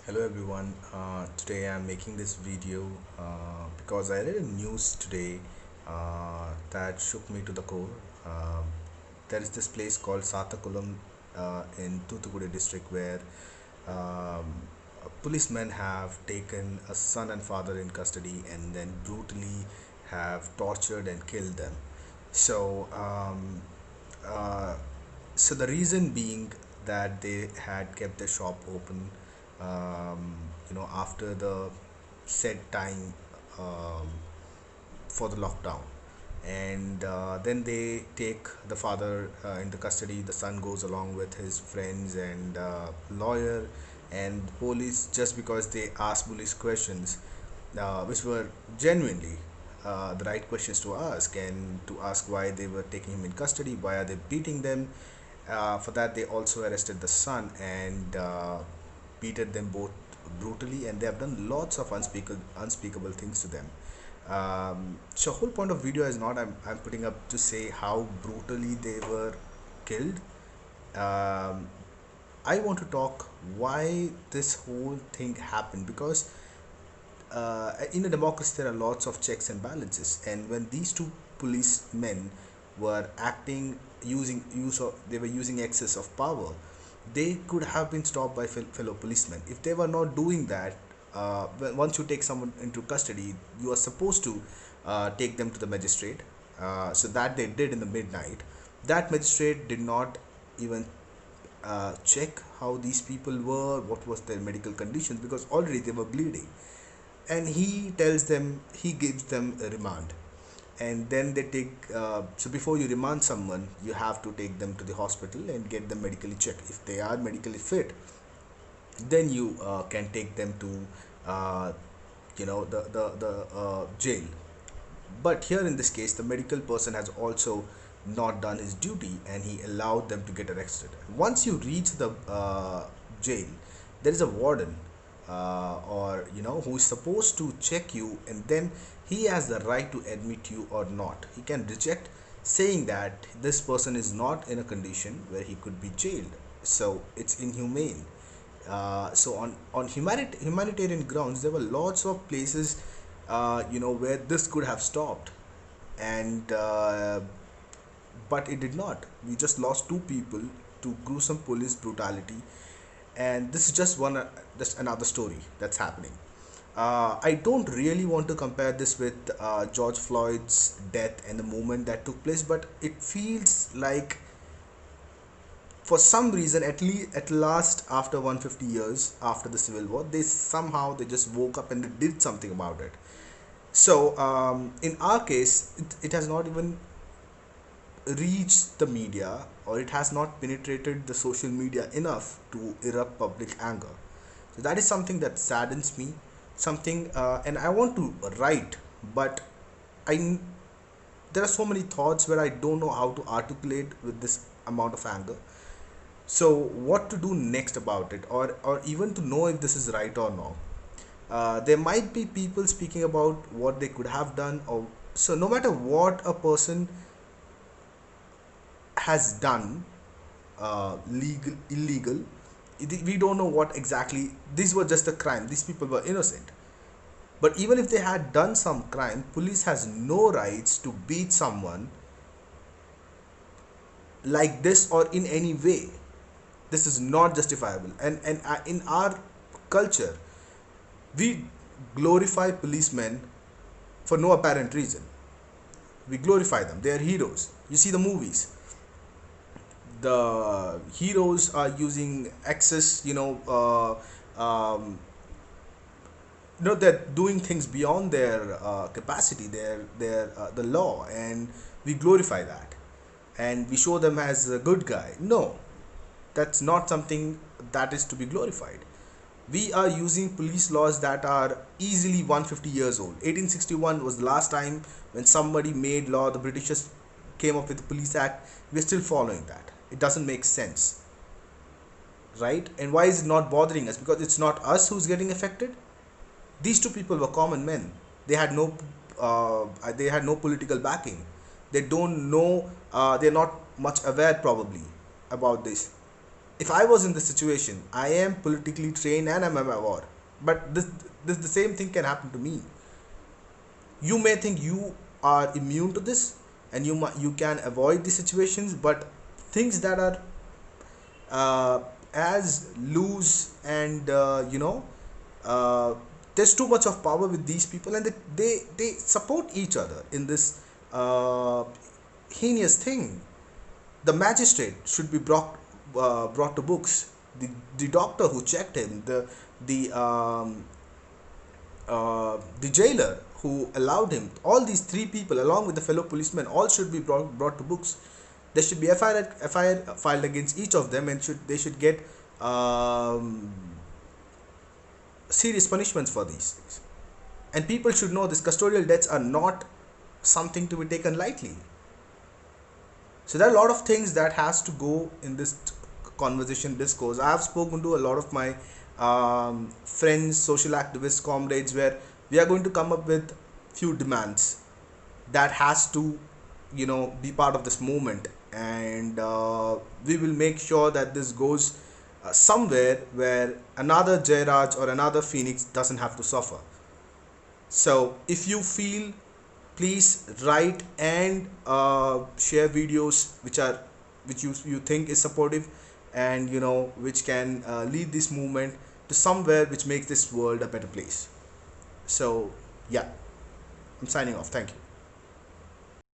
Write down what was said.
Hello everyone. Today I'm making this video because I read a news today that shook me to the core. There is this place called Satakulam in Toothukudi district where um, policemen have taken a son and father in custody and then brutally have tortured and killed them. So, um, uh, so the reason being that they had kept the shop open, after the set time um, for the lockdown, and then they take the father into custody. The son goes along with his friends and lawyer and police, just because they ask police questions, which were genuinely the right questions to ask, and to ask why they were taking him in custody, why are they beating them. For that, they also arrested the son and beaten them both brutally, and they have done lots of unspeakable things to them. So whole point of video is not I'm putting up to say how brutally they were killed. um, I want to talk why this whole thing happened, because in a democracy there are lots of checks and balances, and when these two policemen were acting they were using excess of power, they could have been stopped by fellow policemen. If they were not doing that, once you take someone into custody, you are supposed to take them to the magistrate. So that they did in the midnight. That magistrate did not even check how these people were, what was their medical conditions, because already they were bleeding. And he gives them a remand, and then they take so before you remand someone, you have to take them to the hospital and get them medically checked. If they are medically fit, then you can take them to uh, the jail. But here in this case, the medical person has also not done his duty, and he allowed them to get arrested. Once you reach the jail, there is a warden, or who is supposed to check you, and then he has the right to admit you or not. He can reject, saying that this person is not in a condition where he could be jailed, so it's inhumane. So on humanitarian grounds, there were lots of places where this could have stopped, and but it did not. We just lost two people to gruesome police brutality, and this is just another story that's happening. I don't really want to compare this with George Floyd's death and the movement that took place, but it feels like, for some reason, at last, after 150 years after the civil war, they just woke up and they did something about it. So in our case, it has not even reached the media, or it has not penetrated the social media enough to erupt public anger. So that is something that saddens me, something, and I want to write, but I there are so many thoughts where I don't know how to articulate with this amount of anger. So what to do next about it, or even to know if this is right or not. There might be people speaking about what they could have done, or so no matter what a person has done, legal, illegal, we don't know what exactly. These were just a crime. These people were innocent. But even if they had done some crime, police has no rights to beat someone like this or in any way. This is not justifiable. And in our culture, we glorify policemen for no apparent reason. We glorify them. They are heroes. You see the movies. The heroes are using excess, they're doing things beyond their capacity, their the law, and we glorify that, and we show them as a good guy. No, that's not something that is to be glorified. We are using police laws that are easily 150 years old. 1861 was the last time when somebody made law. The Britishers came up with the Police Act. We're still following that. It doesn't make sense, right? And why is it not bothering us? Because it's not us who's getting affected. These two people were common men. They had no political backing. They don't know. They're not much aware probably about this. If I was in this situation, I am politically trained and I'm aware, but this the same thing can happen to me. You may think you are immune to this, and you can avoid these situations, but things that are as loose, and uh, there's too much of power with these people, and they support each other in this heinous thing. The magistrate should be brought to books. The doctor who checked him, the jailer who allowed him, all these three people along with the fellow policemen, all should be brought to books. There should be FIR filed against each of them, and they should get serious punishments for these things. And people should know this custodial deaths are not something to be taken lightly. So there are a lot of things that has to go in this conversation discourse. I have spoken to a lot of my friends, social activists, comrades, where we are going to come up with few demands that has to be part of this movement, and we will make sure that this goes somewhere where another Jayaraj or another Phoenix doesn't have to suffer. So if you feel, please write and share videos which you think is supportive, and which can lead this movement to somewhere which makes this world a better place. So yeah, I'm signing off. Thank you.